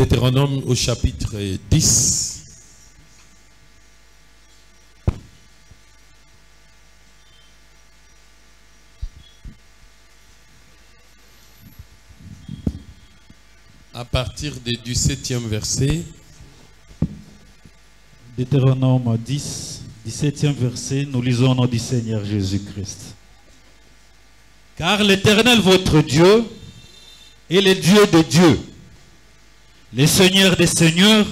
Deutéronome au chapitre 10. À partir du 17e verset. Deutéronome 10, 17e verset, nous lisons au nom du Seigneur Jésus-Christ. Car l'Éternel votre Dieu est le Dieu de Dieu, le Seigneur des Seigneurs,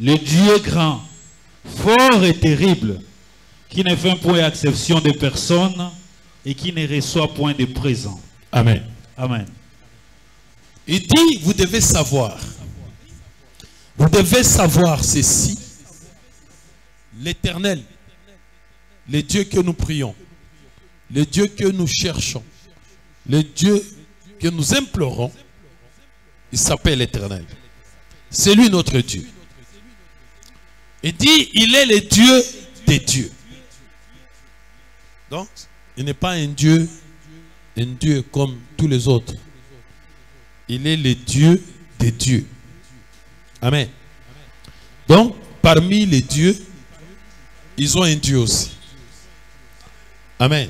le Dieu grand, fort et terrible, qui ne fait point exception de personne et qui ne reçoit point de présent. Amen. Amen. Il dit, vous devez savoir ceci. L'Éternel, le Dieu que nous prions, le Dieu que nous cherchons, le Dieu que nous implorons, il s'appelle l'Éternel. C'est lui notre Dieu. Il dit, il est le Dieu des dieux. Donc, il n'est pas un Dieu comme tous les autres. Il est le Dieu des dieux. Amen. Donc, parmi les dieux, ils ont un Dieu aussi. Amen.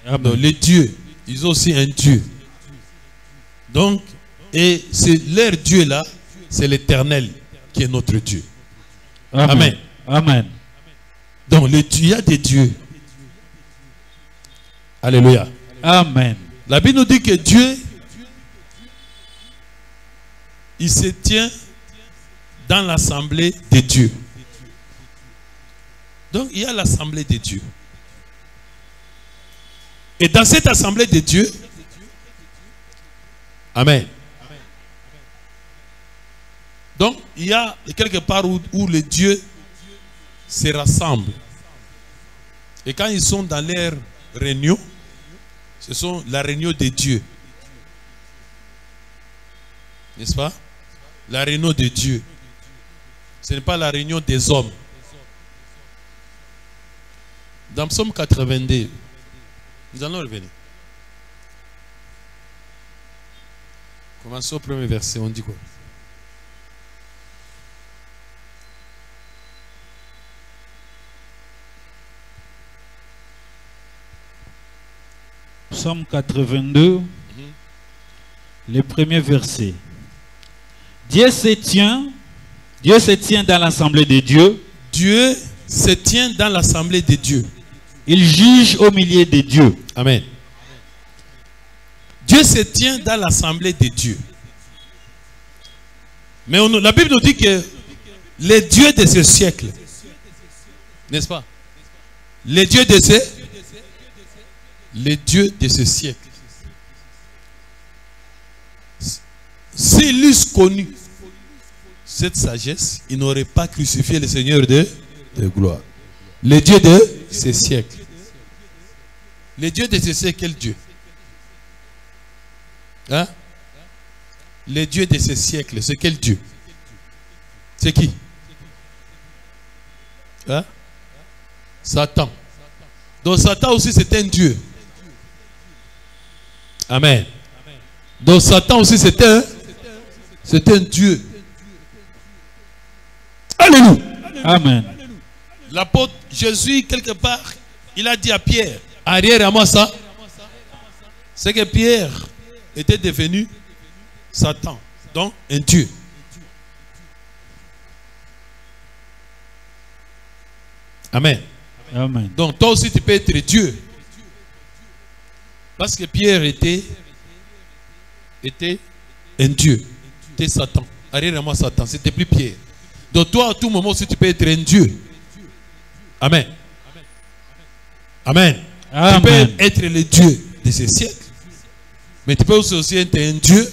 Amen. Donc, les dieux, ils ont aussi un Dieu. Donc, et c'est leur Dieu là, c'est l'Éternel qui est notre Dieu. Amen. Amen. Amen. Donc, il y a des dieux. Alléluia. Amen. La Bible nous dit que Dieu, il se tient dans l'assemblée des dieux. Donc, il y a l'assemblée des dieux. Et dans cette assemblée des dieux, Amen. Donc, il y a quelque part où les dieux se rassemblent. Et quand ils sont dans leur réunion, ce sont la réunion des dieux. N'est-ce pas? La réunion de Dieu. Ce n'est pas la réunion des hommes. Dans Psaume 82, nous allons revenir. Commençons au premier verset, on dit quoi? Psaume 82, le premier verset. Dieu se tient dans l'assemblée des dieux. Dieu se tient dans l'assemblée des dieux. Il juge au milieu des dieux. Amen. Dieu se tient dans l'assemblée des dieux. Mais la Bible nous dit que les dieux de ce siècle, n'est-ce pas? Les dieux de ce siècle, s'ils eussent connu cette sagesse, ils n'auraient pas crucifié le Seigneur de gloire. Les dieux de ce siècle. Les dieux de ce siècle, quel Dieu? Hein? Les dieux de ce siècle, c'est quel Dieu? C'est qui? Hein? Satan. Donc Satan aussi c'est un Dieu. Amen. Donc Satan aussi c'est un Dieu. Alléluia. Amen. L'apôtre Jésus, quelque part, il a dit à Pierre, arrière à moi ça. C'est que Pierre était devenu Satan, donc un Dieu. Amen. Amen. Donc toi aussi tu peux être Dieu. Parce que Pierre était un Dieu. C'était Satan. Arrière à moi Satan, c'était plus Pierre. Donc toi à tout moment aussi tu peux être un Dieu. Amen. Amen. Amen. Tu peux être le Dieu de ce siècle. Mais tu peux aussi être un Dieu.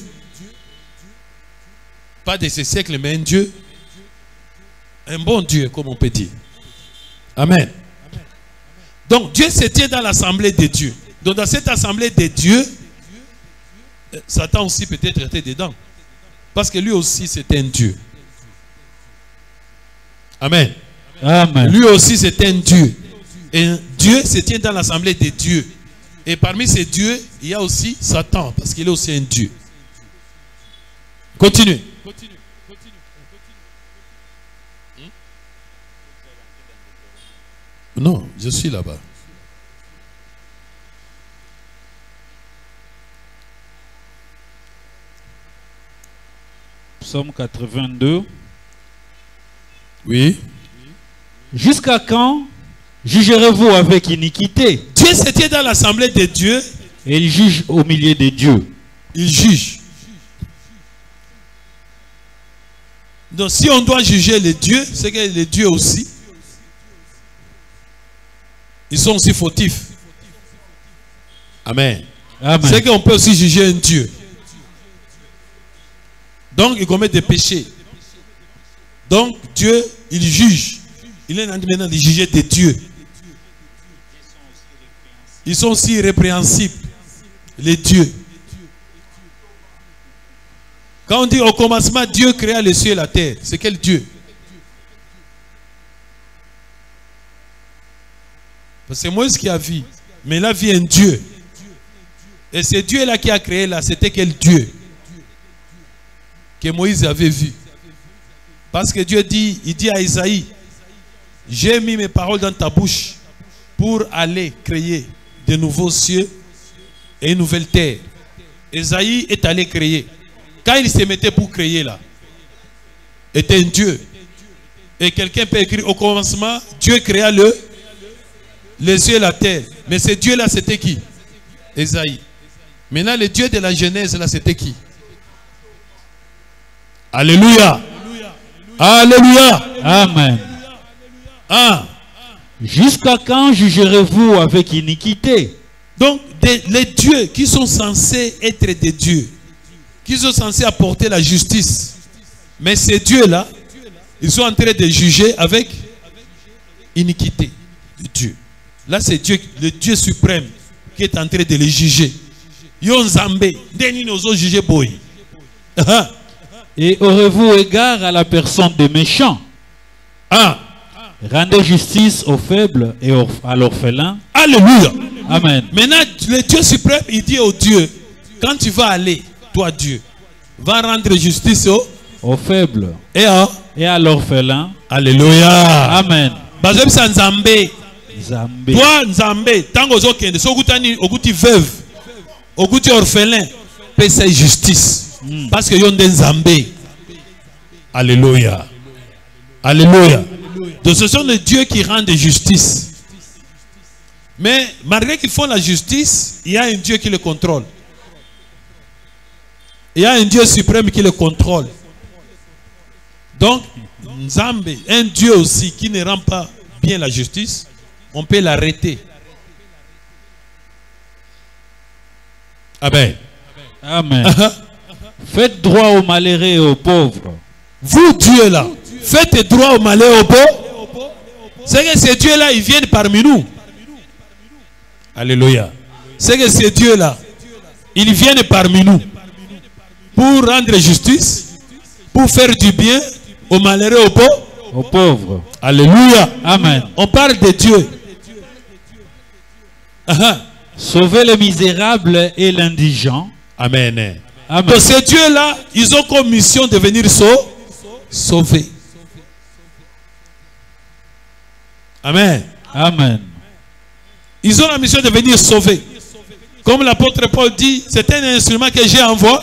Pas de ce siècle, mais un Dieu. Un bon Dieu, comme on peut dire. Amen. Donc Dieu se tient dans l'assemblée des dieux. Donc dans cette assemblée des dieux, Satan aussi peut-être était dedans. Parce que lui aussi c'était un Dieu. Amen. Amen. Lui aussi c'est un Dieu. Et Dieu se tient dans l'assemblée des dieux. Et parmi ces dieux, il y a aussi Satan, parce qu'il est aussi un Dieu. Continue. Non, je suis là-bas. Psaume 82. Oui. Jusqu'à quand jugerez-vous avec iniquité? Dieu se tient dans l'assemblée de Dieu. Et il juge au milieu des dieux. Il juge. Donc si on doit juger les dieux, c'est que les dieux aussi, ils sont aussi fautifs. Amen. Amen. C'est qu'on peut aussi juger un Dieu. Donc il commet des péchés. Donc Dieu, il juge. Il est maintenant de juger des dieux. Ils sont aussi répréhensibles, les dieux. Quand on dit au commencement, Dieu créa les cieux et la terre, c'est quel Dieu? Parce que c'est Moïse qui a vu, mais là vit un Dieu. Et ce Dieu-là qui a créé là, c'était quel Dieu que Moïse avait vu? Parce que Dieu dit, il dit à Isaïe, j'ai mis mes paroles dans ta bouche pour aller créer de nouveaux cieux et une nouvelle terre. Isaïe est allé créer. Quand il se mettait pour créer là, était un Dieu. Et quelqu'un peut écrire au commencement, Dieu créa les cieux et la terre. Mais ce Dieu là, c'était qui? Isaïe. Maintenant, le Dieu de la Genèse là, c'était qui? Alléluia. Alléluia. Amen. Ah. Jusqu'à quand jugerez-vous avec iniquité? Donc, les dieux qui sont censés être des dieux, qui sont censés apporter la justice, mais ces dieux-là, ils sont en train de juger avec iniquité de Dieu. Là, c'est Dieu, le Dieu suprême, qui est en train de les juger. Yon Zambé, Deni nous ont jugé boy. Et aurez-vous égard à la personne des méchants? Ah. Rendez justice aux faibles et à l'orphelin. Alléluia. Amen. Maintenant, le Dieu suprême, il dit au Dieu, quand tu vas aller, toi Dieu, va rendre justice aux faibles et à l'orphelin. Alléluia. Amen. Nzambé. Zambé. Toi Nzambé, tant que okende, so gutani oguti veuve, oguti orphelin, paie sa justice. Parce que yon den Nzambé. Alléluia. Alléluia. Donc ce sont les dieux qui rendent justice. Mais malgré qu'ils font la justice, il y a un Dieu qui le contrôle. Il y a un Dieu suprême qui le contrôle. Donc, Nzambé, un Dieu aussi qui ne rend pas bien la justice, on peut l'arrêter. Amen. Amen. Faites droit aux malheureux et aux pauvres. Vous, Dieu là, faites droit aux malheureux et aux pauvres. C'est que ces dieux là, ils viennent parmi nous. Alléluia. C'est que ces dieux là, ils viennent parmi nous pour rendre justice, pour faire du bien aux malheureux et aux pauvres. Aux pauvres. Alléluia. Amen. On parle de Dieu. Sauver les misérables et l'indigent. Amen. Amen. Donc ces dieux-là, ils ont comme mission de venir sauver. Amen. Amen. Ils ont la mission de venir sauver. Comme l'apôtre Paul dit, c'est un instrument que j'ai envoyé.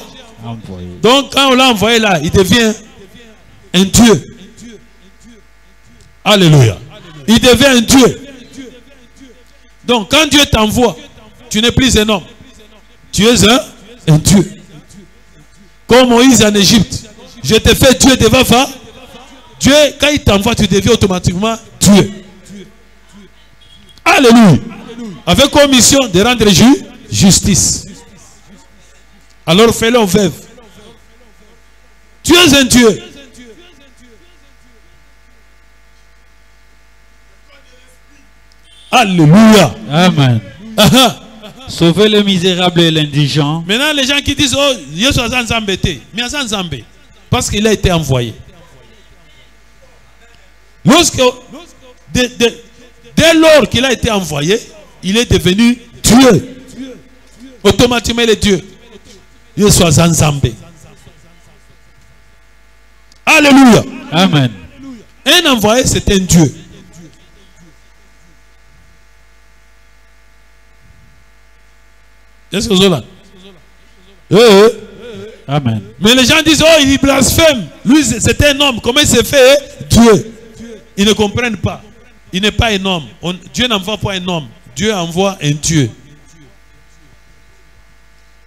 Donc quand on l'a envoyé là, il devient un Dieu. Alléluia. Il devient un Dieu. Donc quand Dieu t'envoie, tu n'es plus un homme. Tu es un Dieu. Comme Moïse en Égypte. Je te fais Dieu devant Pharaon. Dieu, quand il t'envoie, tu deviens automatiquement Dieu. Alléluia. Avec comme mission de rendre justice. Alors fais-le aux veuves. Tu es un Dieu. Alléluia. Amen. Sauver les misérables et l'indigent. Maintenant, les gens qui disent, oh, Dieu soit embêté. Mais Zambé. Parce qu'il a été envoyé. Lorsque, dès lors qu'il a été envoyé, il est devenu Dieu. Automatiquement, il est Dieu. Dieu soit Zambé. Alléluia. Amen. Un envoyé, c'est un Dieu. Est-ce que vous êtes là? Amen. Mais les gens disent, oh, il blasphème. Lui, c'est un homme. Comment il s'est fait? Dieu. Ils ne comprennent pas. Il n'est pas un homme. Dieu n'envoie pas un homme. Dieu envoie un Dieu.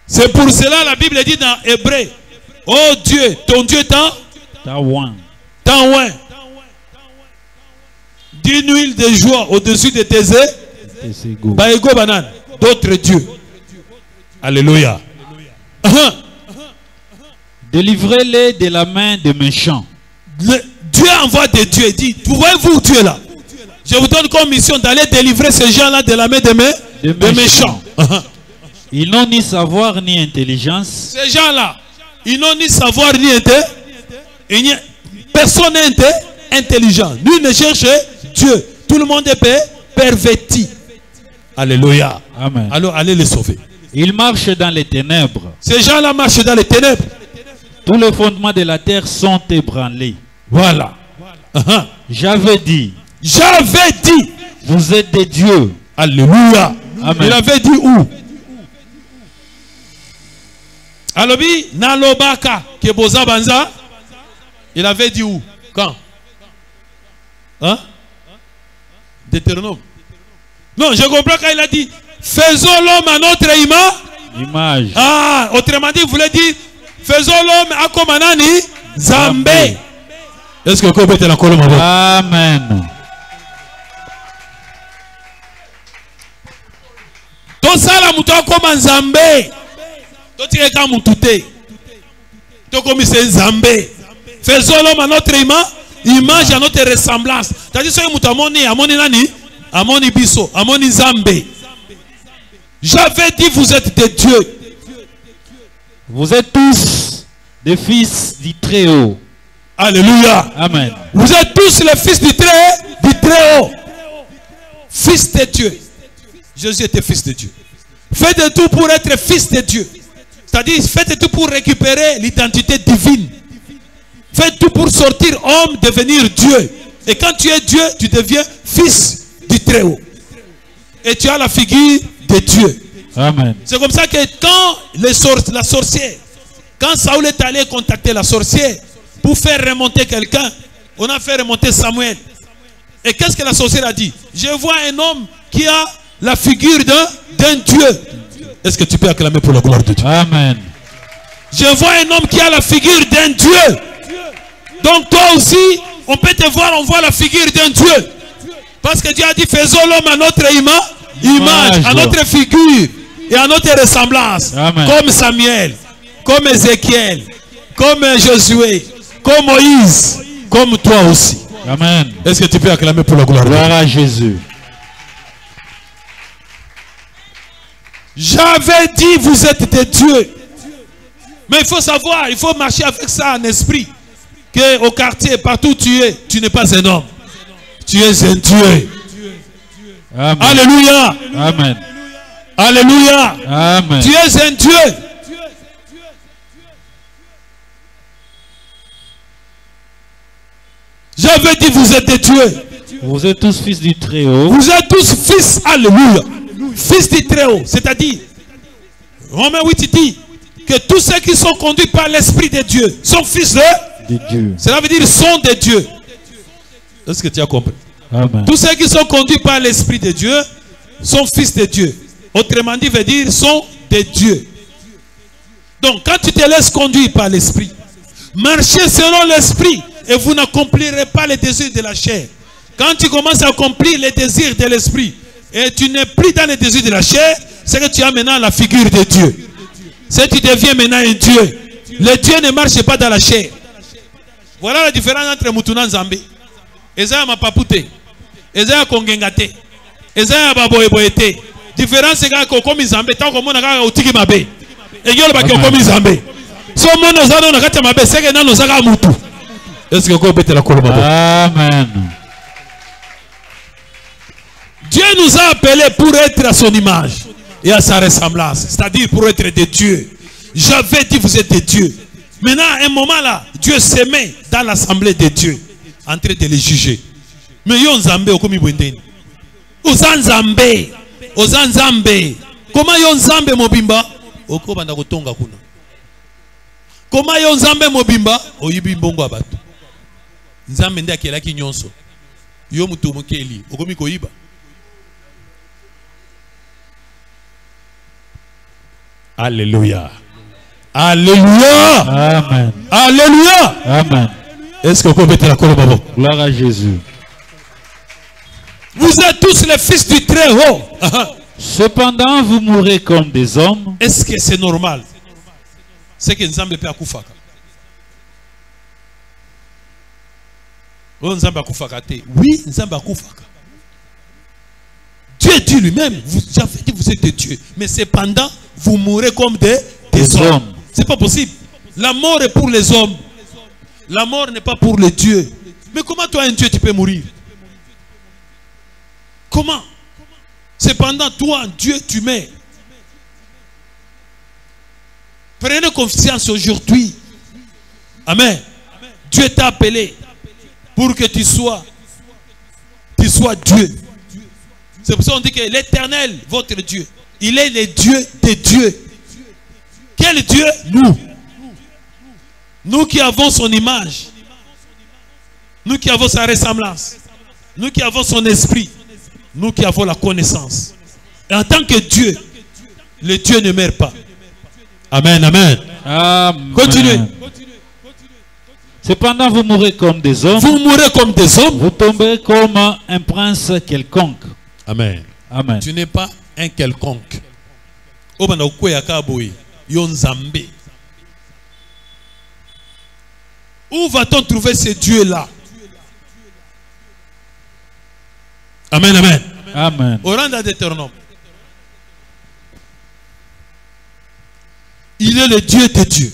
C'est pour cela la Bible dit dans Hébreu, oh Dieu, ton Dieu t'a oint. D'une huile de joie au-dessus de tes égaux. D'autres dieux. Alléluia. Délivrez-les de la main des méchants. Dieu envoie des dieux et dit, voyez-vous Dieu là, je vous donne comme mission d'aller délivrer ces gens-là de la main des méchants. Ils n'ont ni savoir ni intelligence. Ces gens-là, ils n'ont ni savoir ni intelligence. Personne n'est intelligent. Lui ne cherche Dieu. Tout le monde est perverti. Alléluia. Amen. Alors allez les sauver. Ils marchent dans les ténèbres. Ces gens-là marchent dans les ténèbres. Tous les fondements de la terre sont ébranlés. Voilà. J'avais dit. Vous êtes des dieux. Alléluia. Amen. Il avait dit où? Alobi Nalobaka Keboza Banza. Il avait dit où? Quand? Hein? Deutéronome. Non, je comprends quand il a dit faisons l'homme à notre image. Ah, autrement dit, il voulait dire faisons l'homme à comme Anani Zambé. Est-ce que vous pouvez la colonne? Amen. Tout ça là, mouton comme Zambé. Tout est comme moutouté. Tout comme c'est Zambé. Faisons l'homme à notre image, à notre ressemblance. C'est-à-dire que mouton amoni nani, amoni biso, amoni Zambé. J'avais dit vous êtes des dieux. Vous êtes tous des fils du Très-Haut. Alléluia. Amen. Vous êtes tous les fils du Très-Haut. Fils de Dieu. Jésus était fils de Dieu. Faites tout pour être fils de Dieu. C'est-à-dire, faites tout pour récupérer l'identité divine. Faites tout pour sortir homme, devenir Dieu. Et quand tu es Dieu, tu deviens fils du Très-Haut. Et tu as la figure de Dieu. Amen. C'est comme ça que quand la sorcière, quand Saoul est allé contacter la sorcière pour faire remonter quelqu'un, on a fait remonter Samuel. Et qu'est-ce que la sorcière a dit? Je vois un homme qui a la figure d'un Dieu. Est-ce que tu peux acclamer pour la gloire de Dieu? Amen. Je vois un homme qui a la figure d'un Dieu. Donc toi aussi, on peut te voir, on voit la figure d'un Dieu. Parce que Dieu a dit, faisons l'homme à notre image, à notre figure et à notre ressemblance. Amen. Comme Samuel, comme Ézéchiel, comme Josué, comme Moïse, comme toi aussi. Amen. Est-ce que tu peux acclamer pour la gloire de Dieu? Gloire à Jésus. J'avais dit, vous êtes des dieux. Mais il faut savoir, il faut marcher avec ça en esprit. Que au quartier, partout où tu es, tu n'es pas un homme. Tu es un Dieu. Amen. Alléluia. Amen. Alléluia. Amen. Tu es un Dieu. J'avais dit, vous êtes des dieux. Vous êtes tous fils du Très-Haut. Vous êtes tous fils, alléluia. Fils du Très-Haut. C'est-à-dire, Romains 8 dit que tous ceux qui sont conduits par l'Esprit de Dieu sont fils de Dieu. Cela veut dire sont des dieux. Est-ce que tu as compris? Amen. Tous ceux qui sont conduits par l'Esprit de Dieu sont fils de Dieu. Autrement dit, veut dire sont des dieux. Donc, quand tu te laisses conduire par l'Esprit, marchez selon l'Esprit et vous n'accomplirez pas les désirs de la chair. Quand tu commences à accomplir les désirs de l'Esprit et tu n'es plus dans les désirs de la chair, c'est que tu as maintenant la figure de Dieu. C'est que tu deviens maintenant un Dieu. Le Dieu ne marche pas dans la chair. Voilà la différence entre Moutouna Nzambe. Ezaya mapapute. Ezaya kongengate. Ezaya baboyeboyete. Différence c'est que comme Nzambe, tant qu'on a otiki mabe. Et yo le baki comme Nzambe. So mono zano na kati mabe, c'est que nano zaka mutu. Est-ce que ko bete la koloma? Amen. Dieu nous a appelés pour être à son image et à sa ressemblance, c'est-à-dire pour être des dieux. J'avais dit vous êtes des dieux. Maintenant, à un moment là, Dieu se met dans l'assemblée des dieux en train de les juger. Mais yon Nzambe okomi bwendeni. Ozanzambe, Ozanzambe, Comment yon nzambe mobimba? Oko banda kotonga kuna. Comment yon nzambe mobimba? Oyibi mbongo abatu. Nzambe nde akelaki nyonso. Yo mutu mokeli. Okomi koyiba. Alléluia. Alléluia. Amen. Alléluia. Amen. Est-ce que vous pouvez mettre la colonne avant? Gloire à Jésus. Vous êtes tous les fils du Très-Haut. Cependant, vous mourrez comme des hommes. Est-ce que c'est normal? C'est que Nzambe peut akufaka. Nzambe akufaka te. Oui, Nzambe akufaka. Dieu dit lui-même, j'avais dit vous êtes des dieux, mais cependant, vous mourrez comme des hommes. C'est pas possible. La mort est pour les hommes. La mort n'est pas pour les dieux. Mais comment toi, un Dieu, tu peux mourir? Comment? Cependant, toi, Dieu, tu mets. Prenez confiance aujourd'hui. Amen. Dieu t'a appelé pour que tu sois Dieu. C'est pour ça qu'on dit que l'Éternel, votre Dieu, il est le Dieu des dieux. Quel Dieu? Nous. Nous qui avons son image. Nous qui avons sa ressemblance. Nous qui avons son esprit. Nous qui avons la connaissance. Et en tant que Dieu, le Dieu ne meurt pas. Amen, amen. Amen. Continuez. Cependant, vous mourrez comme des hommes. Vous mourrez comme des hommes. Vous tombez comme un prince quelconque. Amen. Amen. Tu n'es pas un quelconque. Où va-t-on trouver ce Dieu-là? Amen, amen. Amen. Au rang d'Éternel. Il est le Dieu des dieux.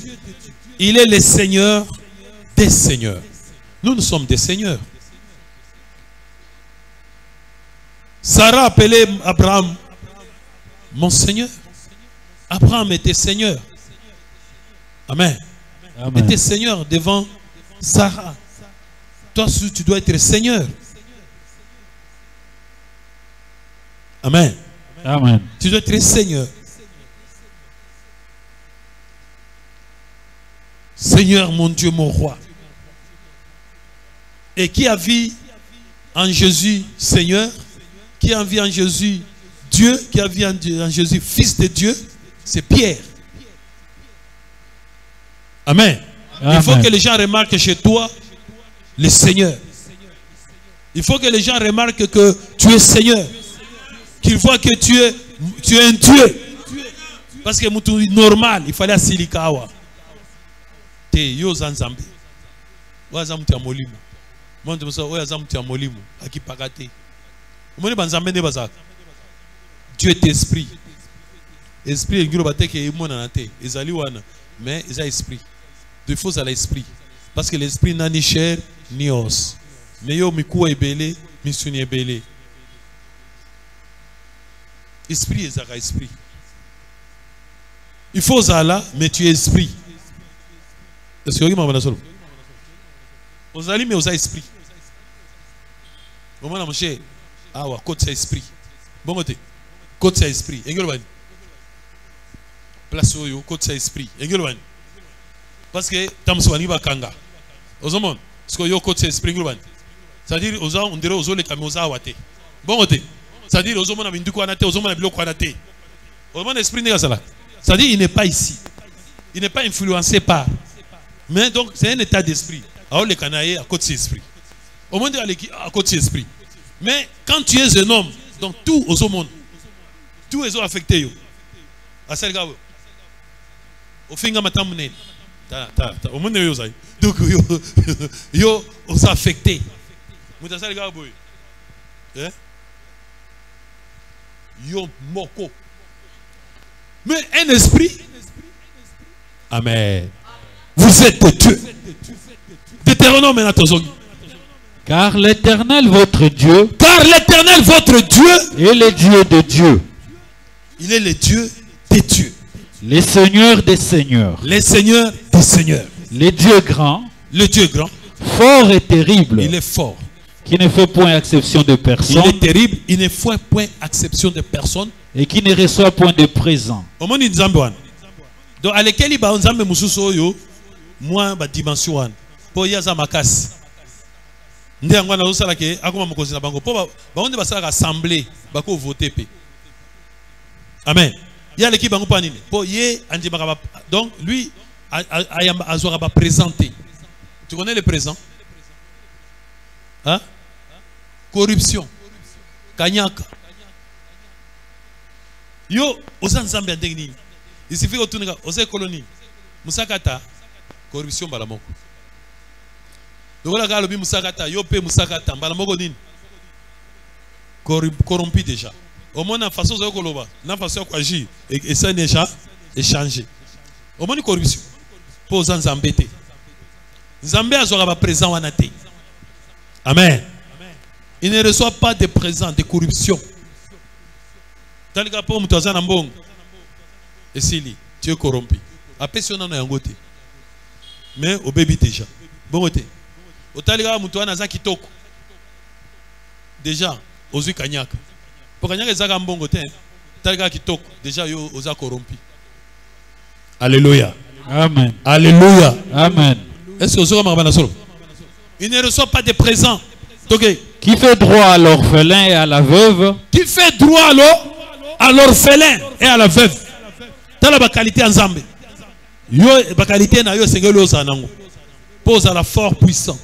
Il est le Seigneur des seigneurs. Nous sommes des seigneurs. Sarah appelait Abraham mon Seigneur. Abraham était Seigneur. Amen. Amen. Était Seigneur devant Sarah. Toi, tu dois être Seigneur. Amen. Amen. Tu dois être Seigneur. Seigneur, mon Dieu, mon roi. Et qui a vu en Jésus Seigneur, qui a vu en Jésus Dieu, qui a vu en Jésus Fils de Dieu, c'est Pierre. Amen. Amen. Il faut que les gens remarquent chez toi le Seigneur. Il faut que les gens remarquent que tu es Seigneur. Qu'ils voient que tu es un Dieu. Parce que normal, il fallait Silikawa. Te yo zanzambe. Wa zamuti amolimu. Monde musa oya zamuti amolimu akipakate. Umoni banzambe ne bazaka. Dieu est esprit. Esprit ngiro bateke imona na te. Ezali wana, mais eza esprit. Il faut à l'esprit. Parce que l'esprit n'a ni chair ni os. Mais yo mikuwa ebele, misuni ebele. Esprit ezaka esprit. Il faut ça là, mais tu es esprit. Est-ce que vous avez dit? Vous allez mais vous avez esprit. Vous avez mon cher. Ah ouais, côté c'est esprit. Bon côté. Côté c'est esprit. Engel place où côté c'est esprit. Engel parce que tamswani ba kanga. Ozomon. Parce que yo côté c'est esprit engel c'est-à-dire oza on dirait ozo le kamoza wate. Bon côté. C'est-à-dire ozomon na binduko anate, ozomon na biloko anate. Ozomon esprit n'est pas ça. C'est-à-dire il n'est pas ici. Il n'est pas influencé par. Mais donc, c'est un état d'esprit. Alors, les canaillés à côté de l'esprit. Au monde à côté de l'esprit. Mais quand tu es un homme, donc tout au monde, tout est affecté. À ce gars, au fin de matin, au monde, donc, yo, on affecté. Yo, moko. Mais un esprit. Amen. Vous êtes des dieux. Deutéronome maintenant. Car l'Éternel votre Dieu. Car l'Éternel votre Dieu est le Dieu de Dieu. Il est le Dieu des dieux. Les seigneurs des seigneurs. Les seigneurs des seigneurs. Les dieux grands. Le Dieu grand. Fort et terrible. Il est fort. Qui ne fait point exception de personne. Il est terrible. Il ne fait point exception de personne. et qui ne reçoit point de présent. Omoni nzambe wana. Donc à lequel ba nzambe mususu oyo moi ba dimension wana. Po yaza makasi. Nde yango na osala ke akoma mokonzi na bango po ba onde basala assemblée bako voter pe. Amen. Il y a l'équipe bango pa nini. Po ye andimaka donc lui azora ba présenter. Tu connais le présent? Hein? Corruption. Kanyaka. Yo, osa nzambe ndenge nini? Il suffit que tu ne osa colonie. Musakata corruption balamoko. Donc là galobi musakata yo pe musakata balamoko nini? Corrompu déjà. Au moins na façon zo koloba, na façon ko agir et ça déjà échanger. Au moins corruption. Pour nzambe te. Nzambe azora ba présent wana te. Amen. Il ne reçoit pas de présent de corruption. Talika po mutaza na mbongo. Esili, tu es corrompu. Après si on en a yangote. Mais au bébé déjà. Bon côté. Au talika mutwana za kitoko. Déjà, ozu kanyaka. Pour kanyaka za mbongo te. Talika kitoko, déjà yo oza corrompu. Alléluia. Amen. Alléluia. Amen. Est-ce que ozo marabana solo? Il ne reçoit pas de présent. Qui fait droit à l'orphelin et à la veuve. Qui fait droit à l'orphelin et à la veuve. Dans la qualité en Zambie. Yo la qualité na yo sengelo sanango. Pose à la fort puissant.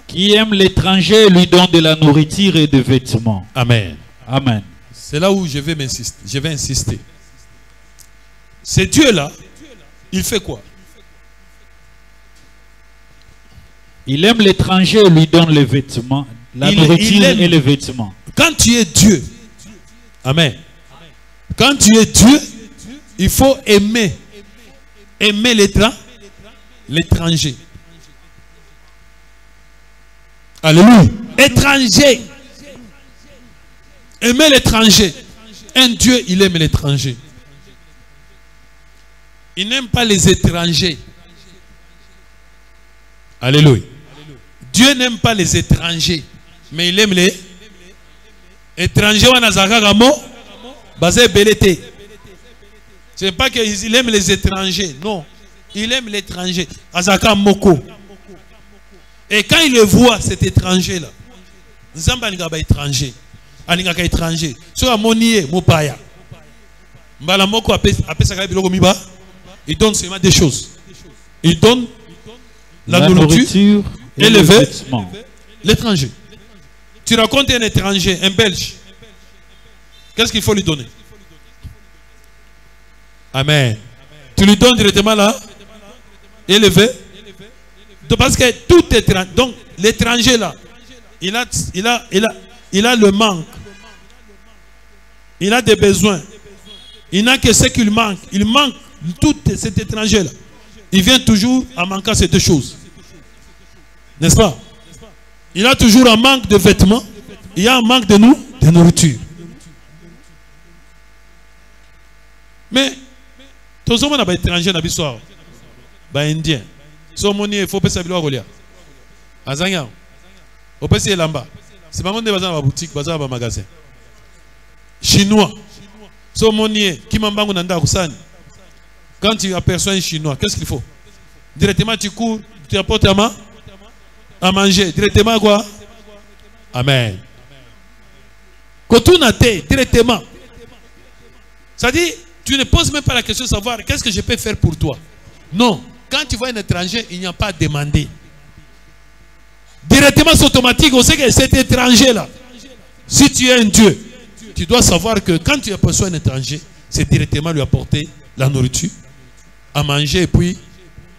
Qui aime l'étranger et lui donne de la nourriture et des vêtements. Amen. Amen. C'est là où je vais m'insister. Je vais insister. Ce Dieu là, il fait quoi? Il aime l'étranger et lui donne les vêtements, la nourriture et les vêtements. Quand tu es Dieu, amen. Quand tu es Dieu, il faut aimer l'étranger. Alléluia. Étranger. Aimer l'étranger. Un Dieu, il aime l'étranger. Il n'aime pas les étrangers. Alléluia. Dieu n'aime pas les étrangers, mais il aime les étrangers. Ce n'est pas qu'il aime les étrangers, non. Il aime l'étranger. Azaka Moko. Et quand il le voit, cet étranger-là, Nzamba n'inga ba étranger. Aninga ka étranger. So amonié mopaya. Mbala Moko appelle ça biloko miba. Il donne seulement des choses. Il donne la nourriture et les vêtements. L'étranger. Tu racontes un étranger, un Belge. Qu'est-ce qu'il faut lui donner? Amen. Tu lui donnes directement là. Élevé. Parce que tout étranger. Donc l'étranger là, il a le manque. Il a des besoins. Il n'a que ce qu'il manque. Il manque tout cet étranger là. Il vient toujours en manquant ces deux choses. N'est-ce pas? Il a toujours un manque de vêtements. Il y a un manque de nourriture. Mais, tout le monde est étranger dans l'histoire. Indien. Il faut pas savoir quoi. Azanya. Il faut pas savoir lamba. C'est pas monde dans la boutique, dans le magasin. Chinois. Qui m'embangue dans la kusani. Quand tu aperçois un Chinois, qu'est-ce qu'il faut? Directement, tu cours, tu apportes à manger. Directement, quoi? Amen. Quand tu n'as pas directement, ça dit, tu ne poses même pas la question de savoir qu'est-ce que je peux faire pour toi. Non. Quand tu vois un étranger, il n'y a pas à demander. Directement, c'est automatique. On sait que cet étranger-là, si tu es un Dieu, tu dois savoir que quand tu aperçois un étranger, c'est directement lui apporter la nourriture, à manger et puis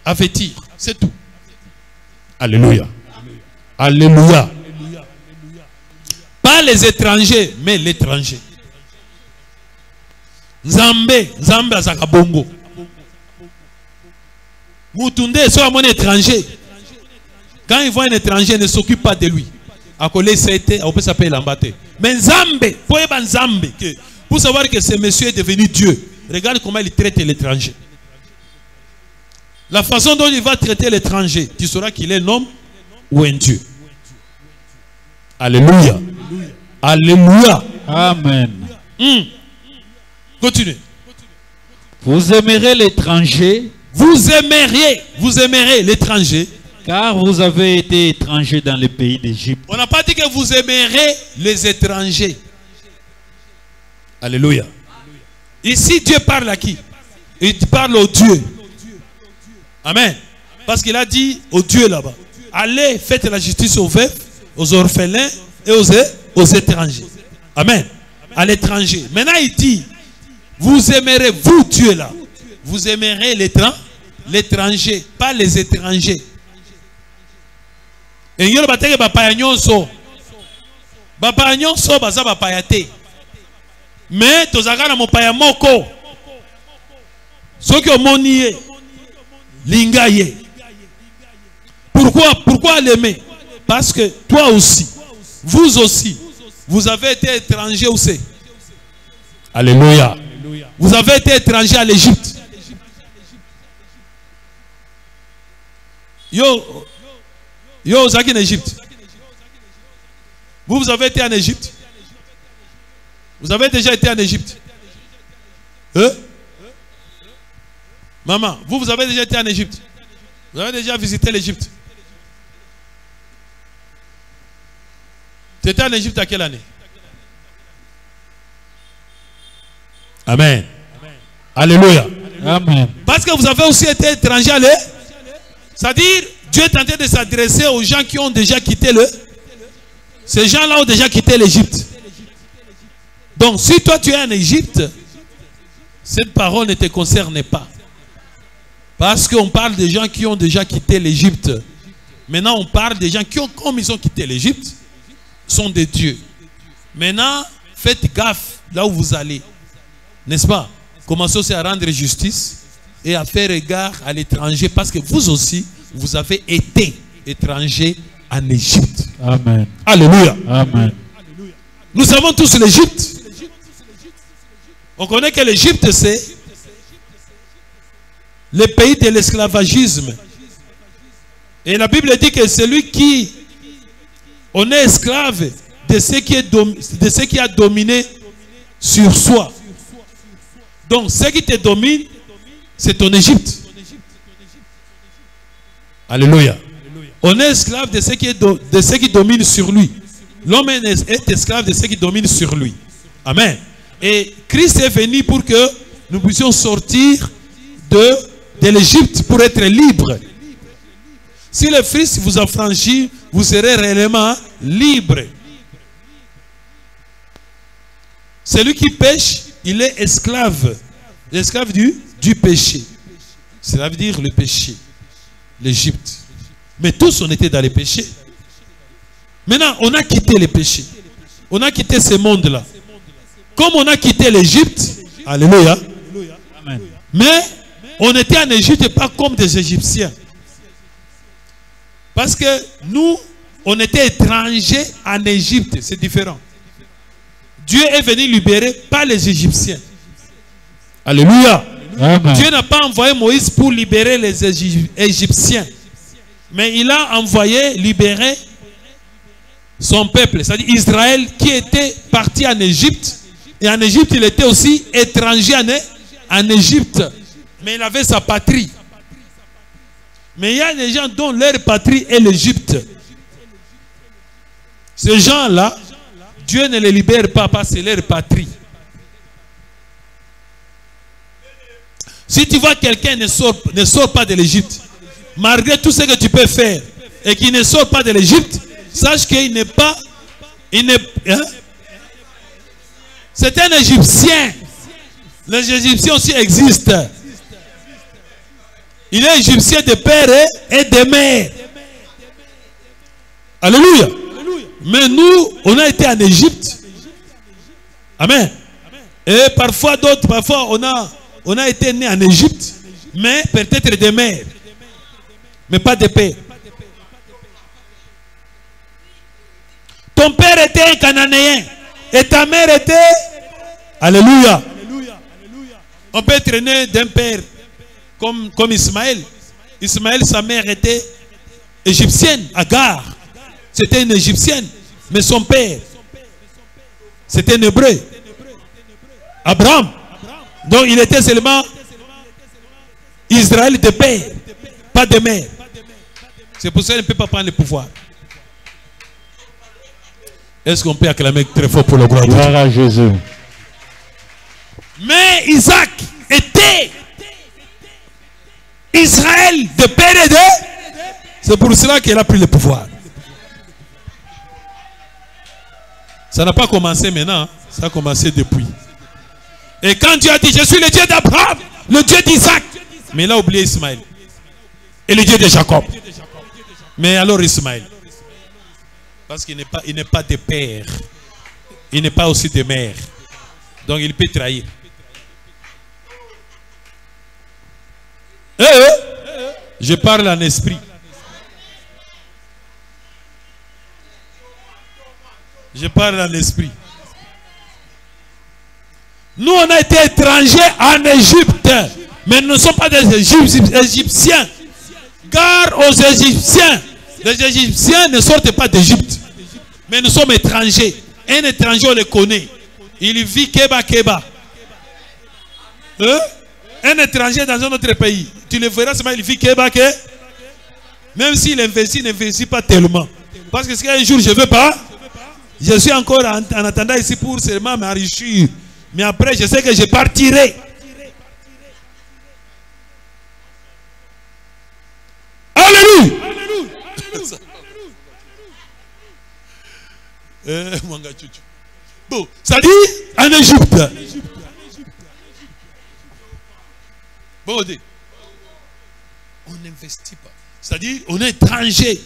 à vêtir. C'est tout. Alléluia. Alléluia. Pas les étrangers, mais l'étranger. Nzambe azaka bongo. Moutounde soit mon étranger. Quand il voit un étranger, il ne s'occupe pas de lui. On peut s'appeler l'ambate. Mais Nzambe, pour savoir que ce monsieur est devenu Dieu, regarde comment il traite l'étranger. La façon dont il va traiter l'étranger, tu sauras qu'il est un homme ou un Dieu. Alléluia. Alléluia. Amen. Continuez. Vous aimerez l'étranger, Vous aimerez l'étranger. car vous avez été étranger dans le pays d'Égypte. On n'a pas dit que vous aimerez les étrangers. Alléluia. Ici, Dieu parle à qui? Il parle au Dieu. Amen. Parce qu'il a dit au Dieu là-bas, allez, faites la justice aux veufs, aux orphelins et aux étrangers. Amen. À l'étranger. Maintenant, il dit, vous aimerez, vous Dieu là, vous aimerez l'étranger, pas les étrangers. Et il y a des bapaya nyonso. Bapaya nyonso baza bapaya te. Mais tozaka na mopaya moko. Soki omoniye lingaye. Pourquoi l'aimer? Parce que toi aussi, vous aussi, vous avez été étranger où c'est? Alléluia. Vous avez été étranger à l'Égypte. Yo, vous êtes en Égypte. Vous avez été en Égypte. Vous avez déjà été en Égypte. Maman, vous avez déjà été en Égypte. Vous avez déjà visité l'Égypte. Tu étais en Égypte à quelle année? Amen. Alléluia. Amen. Parce que vous avez aussi été étranger. C'est-à-dire, Dieu est en train de s'adresser aux gens qui ont déjà quitté ces gens-là ont déjà quitté l'Égypte. Donc, si toi tu es en Égypte, cette parole ne te concerne pas. Parce qu'on parle des gens qui ont déjà quitté l'Égypte. Maintenant, on parle des gens qui ont, comme ils ont quitté l'Égypte, sont des dieux. Maintenant, faites gaffe là où vous allez. N'est-ce pas? Commencez aussi à rendre justice et à faire égard à l'étranger, parce que vous aussi, vous avez été étranger en Égypte. Amen. Alléluia. Amen. Nous savons tous l'Égypte. On connaît que l'Égypte, c'est le pays de l'esclavagisme. Et la Bible dit que celui qui on est esclave de ce qui a dominé sur soi. Donc, ce qui te domine, c'est ton Égypte. Alléluia. On est esclave de ce qui domine sur lui. L'homme est esclave de ce qui domine sur lui. Amen. Et Christ est venu pour que nous puissions sortir de l'Égypte pour être libres. Si le Fils vous affranchit, vous serez réellement libre. Celui qui pêche, il est esclave. L'esclave du péché. Cela veut dire le péché. L'Égypte. Mais tous on était dans les péchés. Maintenant, on a quitté les péchés. On a quitté ce monde-là. Comme on a quitté l'Égypte, alléluia. Amen. Mais on était en Égypte pas comme des Égyptiens. Parce que nous, on était étrangers en Égypte. C'est différent. Dieu est venu libérer pas les Égyptiens. Alléluia. Amen. Dieu n'a pas envoyé Moïse pour libérer les Égyptiens. Mais il a envoyé libérer son peuple, c'est-à-dire Israël, qui était parti en Égypte. Et en Égypte, il était aussi étranger en Égypte. Mais il avait sa patrie. Mais il y a des gens dont leur patrie est l'Égypte. Ces gens-là, Dieu ne les libère pas parce que c'est leur patrie. Si tu vois quelqu'un ne sort pas de l'Égypte, malgré tout ce que tu peux faire, et qui ne sort pas de l'Égypte, sache qu'il n'est pas... C'est un Égyptien. Les Égyptiens aussi existent. Il est Égyptien de père et de mère. Alléluia. Mais nous, on a été en Égypte. Amen. Et parfois on a été né en Égypte, mais peut-être de mère, mais pas de père. Ton père était un Cananéen et ta mère était... Alléluia. On peut être né d'un père comme Ismaël. Ismaël, sa mère était égyptienne, Agar. C'était une égyptienne. Mais son père, c'était un hébreu. Abraham. Donc il était seulement Israël de père, pas de mère. C'est pour ça qu'il ne peut pas prendre le pouvoir. Est-ce qu'on peut acclamer très fort pour le gloire de Dieu? Gloire à Jésus. Mais Isaac était Israël de père et de... C'est pour cela qu'il a pris le pouvoir. Ça n'a pas commencé maintenant, ça a commencé depuis. Et quand Dieu a dit, je suis le Dieu d'Abraham, le Dieu d'Isaac, mais il a oublié Ismaël. Et le Dieu de Jacob. Mais alors Ismaël, parce qu'il n'est pas de père, il n'est pas aussi de mère. Donc il peut trahir. Je parle en esprit. Je parle en esprit. Nous, on a été étrangers en Égypte. Mais nous ne sommes pas des Égyptiens. Gare aux Égyptiens. Les Égyptiens ne sortent pas d'Égypte. Mais nous sommes étrangers. Un étranger, on le connaît. Il vit Keba. Un étranger dans un autre pays. Tu le verras seulement, il vit Keba. Même s'il investit, il n'investit pas tellement. Parce que si un jour je ne veux pas, je suis encore en attendant ici pour seulement m'enrichir. Mais après, je sais que je partirai. Alléluia. Bon, ça dit en Égypte. Bon, on n'investit pas. C'est-à-dire, on est étranger.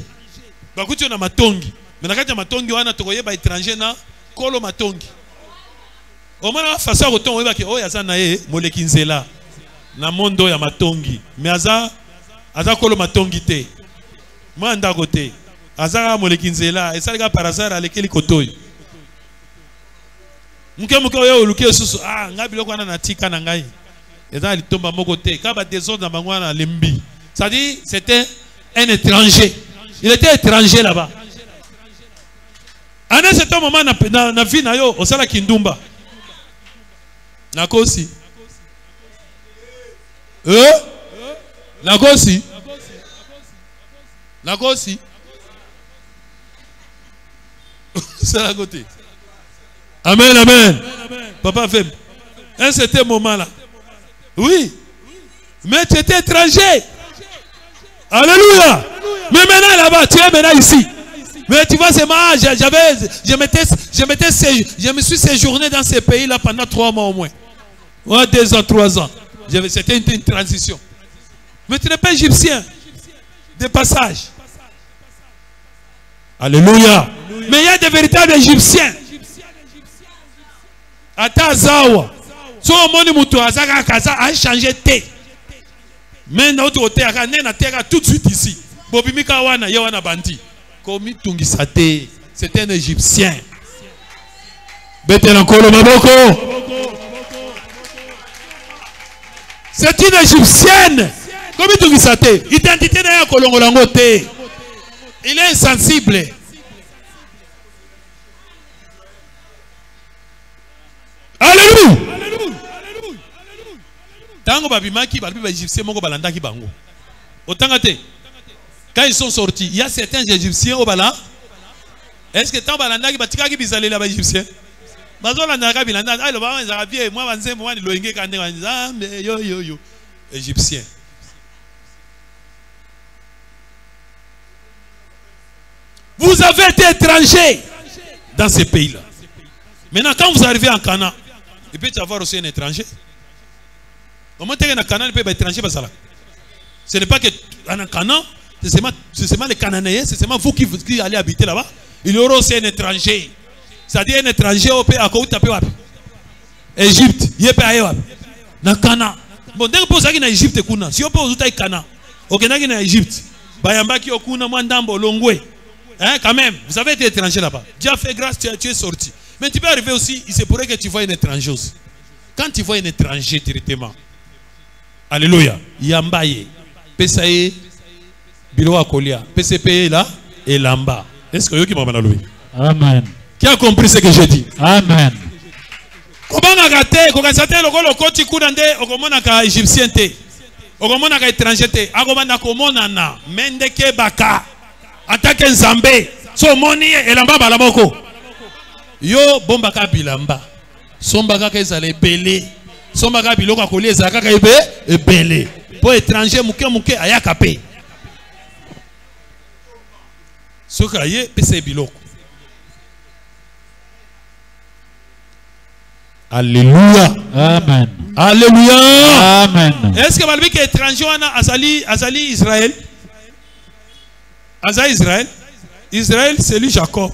Bah, écoute, on a matongi. Mais quand on a matongi, on a trouvé des étrangers na kolo matongi. Au moins, on a fait ça au temps où il y a molekinzela na mondo ya matongi. Mais aza kolo matongi te. Moi, anda côté. Aza molekinzela. Et ça, les gars, par hasard, à l'équilibre kotoy. Muke oyo oluke susu. Ah, ngabi loko na tika na ngai. Et dans le tombe à mon côté. Quand il y a des autres dans le limbi. Ça dit, c'était un étranger. Il était étranger là-bas. À un certain moment, dans la vie, au Sala Kindumba. Nakosi. Nakosi. Nakosi. C'est à côté. Amen, amen. Papa Fem. À un certain moment là. Oui. Mais tu étais étranger. Alléluia. Mais maintenant là-bas, tu es maintenant ici. Mais tu vois, c'est moi, je me suis séjourné dans ces pays-là pendant 3 mois au moins. Ouais, 2 ans, 3 ans. C'était une transition. Mais tu n'es pas égyptien. De passage. Alléluia. Mais il y a des véritables égyptiens. Atazawa. So moni mutu azaka kaza a changé té. Mais notre hôtel a terre tout de suite ici. Bobimika wana yawana bandi. Komi tungisa té. C'était un égyptien. Betel encore maboko. C'est une égyptienne. Komi tungisa té. Identité na ya kolongolango té. Il est insensible. Alléluia. Tango babimaki balbi ba égyptiens moko balandaki bango. Otangate. Quand ils sont sortis, il y a certains égyptiens au bala. Est-ce que tant balandaki batikaki bizalé là ba égyptiens? Bazolandaka bilanda ay lo ba nzaka bien moi banze moi ni loinge kande banza yo égyptiens. Vous avez été étrangers dans ces pays-là. Maintenant quand vous arrivez en Canaan, il peut y avoir aussi un étranger. Au moins, il y a un Canaan, il peut être étranger. Ce n'est pas que en Canaan, c'est seulement les Cananéens, c'est seulement vous qui allez habiter là-bas. Il y aura aussi un étranger. C'est-à-dire un étranger au pays à côté de Égypte, il peut aller dans Canaan. Bon, dès que vous avez en Égypte, si vous avez en Canaan, vous avez en Égypte, Bayambaki okuna Mwandambo Longwe. Hein, quand même, vous avez été étranger là-bas. Dieu a fait grâce, tu es sorti. Mais tu peux arriver aussi, il se pourrait que tu vois un étranger aussi. Quand tu vois un étranger directement, alléluia, Yambaye, Pesaye, Bilo Akolia, PCP là et Lamba. Est-ce que vous qui m'avez loué? Amen. Qui a compris ce que j'ai dit? Amen. Kobanga gate, kokasate lokolo koti kuna nde okomona ka égyptien te. Okomona ka étranger te. Akomanda komona na mendeke baka. Atake nzambe. So moni elamba balamoko. Yo bomba ka bilamba. Somba ka ezale belé. Somba ka biloko akoli ezaka ka ebele. Pour étranger muke ayaka pe. Soka ye pese biloko. Alléluia. Amen. Alléluia. Amen. Est-ce que malgré que étranger wana azali Israël? Azali Israël. Israël c'est lui Jacob.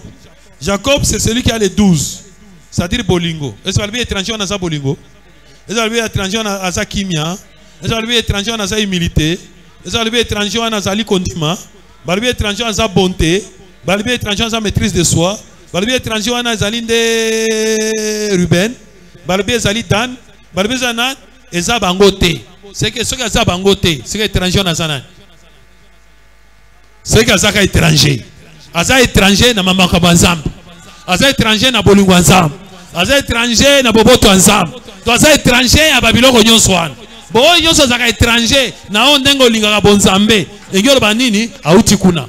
Jacob c'est celui qui a les 12. C'est-à-dire bolingo. Est-ce que malgré étranger wana za bolingo? Est-ce que malgré étranger wana aza kimia? Est-ce que malgré étranger wana aza humilité? Est-ce que malgré étranger wana azali condiment? Malgré étranger wana aza bonté? Malgré étranger wana aza maîtrise de soi? Malgré étranger wana azali de Ruben? Balbi ezali Dan, balbi ezana eza bangote. C'est que ceux qui eza bangote, c'est que étranger na zana. C'est que eza ka étranger. Aza étranger na mama kabanzam. Aza étranger na bolingo nzam. Aza étranger na boboto nzam. To aza étranger à Babylone nyonso wana. Bo nyonso za ka étranger na ondengo lingaka bonzambe. Engelo banini auti kuna.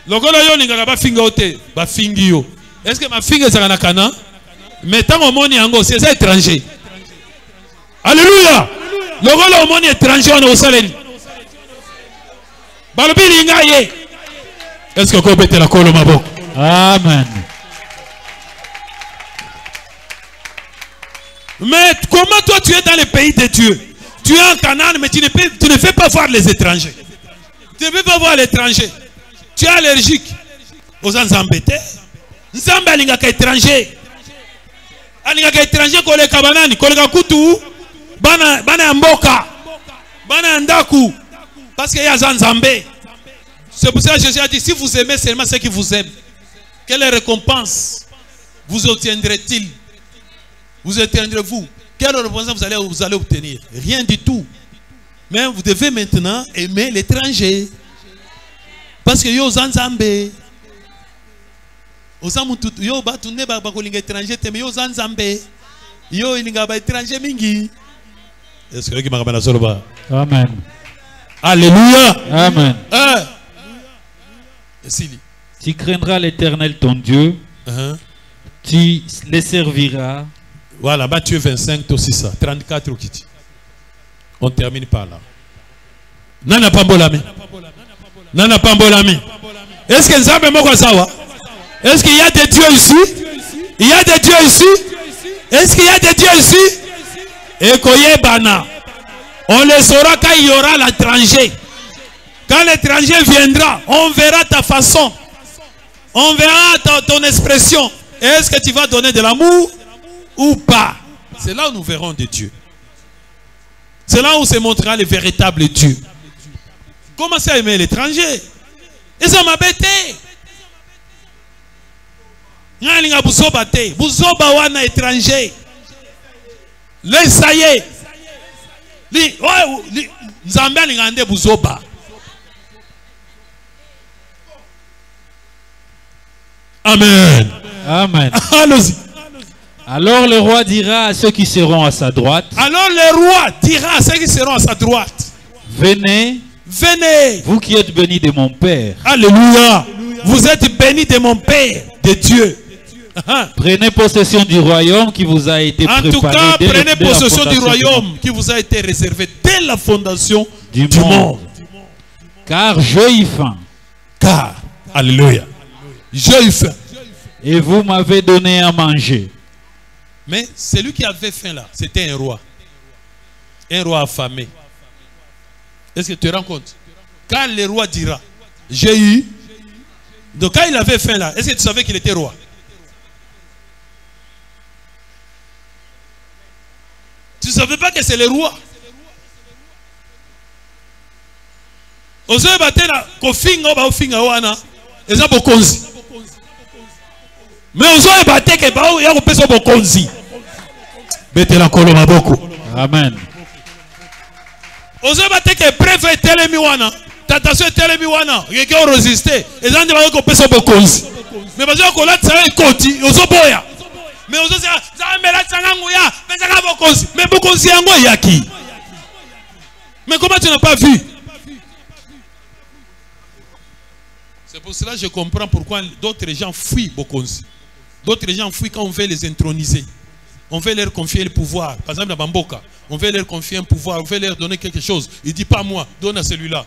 Lokolo yo lingaka ba finga ote, ba fingi yo. Est-ce que ma finga za na kana? Mais tant au monde yango c'est ça étranger. Alléluia. Le rôle au monde étranger on est au salé. Balbili ngaye. Est-ce que vous mettez la colle au mabok? Amen. Mais comment toi tu es dans le pays de Dieu? Tu es en Canaan mais tu ne fais pas voir les étrangers. Tu ne fais pas voir l'étranger. Tu es allergique aux embêtés. Nzambe alingaka étranger. Alingaka étranger koleka banani koleka kutu bana mboka bana ndaku parce que y a Nzambe. C'est pour ça que Jésus a dit si vous aimez seulement ceux qui vous aiment, quelle récompense vous obtiendrez-il? Vous obtiendrez-vous? Quelle récompense vous allez obtenir? Rien du tout. Mais vous devez maintenant aimer l'étranger parce que yo Nzambe. Yo batune ba kolinga étranger te mais yo Nzambe. Yo ilinga ba étranger mingi. Est-ce que qui m'a ramené solo ba? Amen. Alléluia. Amen. Tu craindras l'Éternel ton Dieu. Tu les serviras. Voilà, Matthieu 25 aussi ça, 34 au kiti. On termine par là. Nana pambolami. Nana pambolami. Est-ce que Nzambe moko sawa? Est-ce qu'il y a des dieux ici? Il y a des dieux ici? Est-ce qu'il y a des dieux ici? Et Koyebana. On les saura quand il y aura l'étranger. Quand l'étranger viendra, on verra ta façon. On verra ton expression. Est-ce que tu vas donner de l'amour ou pas? C'est là où nous verrons de Dieu. C'est là où se montrera le véritable Dieu. Commencez à aimer l'étranger. Et ça m'a bêté. Ngalinga buzoba te, buzoba wana étranger. Le ça y est. Li Nzambe alingande buzoba. Amen. Amen. Allons-y. Alors le roi dira à ceux qui seront à sa droite. Alors le roi dira à ceux qui seront à sa droite. Venez. Venez. Vous qui êtes bénis de mon Père. Alléluia. Vous êtes bénis de mon Père, de Dieu. Prenez possession du royaume qui vous a été préparé. En tout cas, prenez possession du royaume qui vous a été réservé dès la fondation du monde. Car j'ai eu faim. Car, alléluia, j'ai eu faim. Et vous m'avez donné à manger. Mais celui qui avait faim là, c'était un roi. Un roi affamé. Est-ce que tu te rends compte? Quand le roi dira, j'ai eu. Donc quand il avait faim là, est-ce que tu savais qu'il était roi? Tu ne savais pas que c'est le roi. Ozoe batena kofinga ba ofinga wana eza bokonzi. Mais ozoe bateke ba ya ko pesa bokonzi. Betela kolo maboko. Amen. Ozoe bateke préfet telemi wana, tatation telemi wana, yeke o résister. Eza ndi ba ko pesa bokonzi. Mais bazo ko latsa ekoti ozo boya. Mais aux autres, mais Bokonzi yango yaki. Mais comment tu n'as pas vu? C'est pour cela que je comprends pourquoi d'autres gens fuient Bokonzi. D'autres gens fuient quand on veut les introniser. On veut leur confier le pouvoir. Par exemple, à Bamboka, on veut leur confier un pouvoir, on veut leur donner quelque chose. Il dit pas moi, donne à celui-là.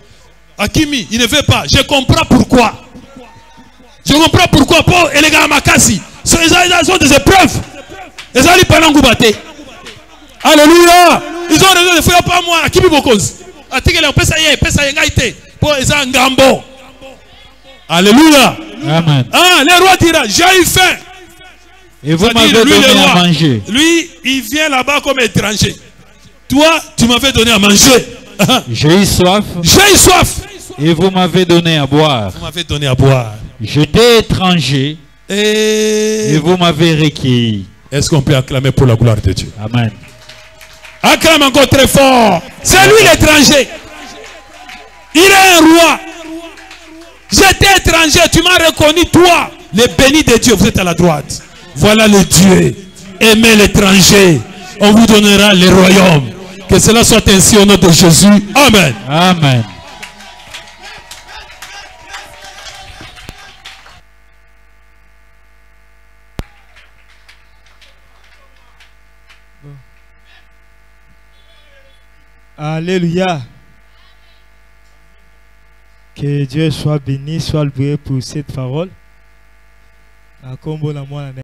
Akimi, il ne veut pas. Je comprends pourquoi. Je comprends pourquoi Paul et les gars à Makassi sont des épreuves. Ils ont dit pendant Goubate. Alléluia. Ils ont raison de faire pas moi. Akimi Bokonzi. Atikele on peut ça y est, ngaite. Pour les Ngambo. Alléluia. Amen. Ah, le roi dira, j'ai eu faim. Et vous m'avez donné à manger. Lui, il vient là-bas comme étranger. Toi, tu m'avais donné à manger. J'ai eu soif. J'ai eu soif. Et vous m'avez donné à boire. Vous m'avez donné à boire. J'étais étranger. Et vous m'avez recueilli. Est-ce qu'on peut acclamer pour la gloire de Dieu? Amen. Acclame encore très fort. C'est lui l'étranger. Il est un roi. J'étais étranger. Tu m'as reconnu, toi. Les bénis de Dieu, vous êtes à la droite. Voilà le Dieu. Aimez l'étranger. On vous donnera le royaume. Que cela soit ainsi au nom de Jésus. Amen. Amen. Alléluia. Que Dieu soit béni, soit loué pour cette parole.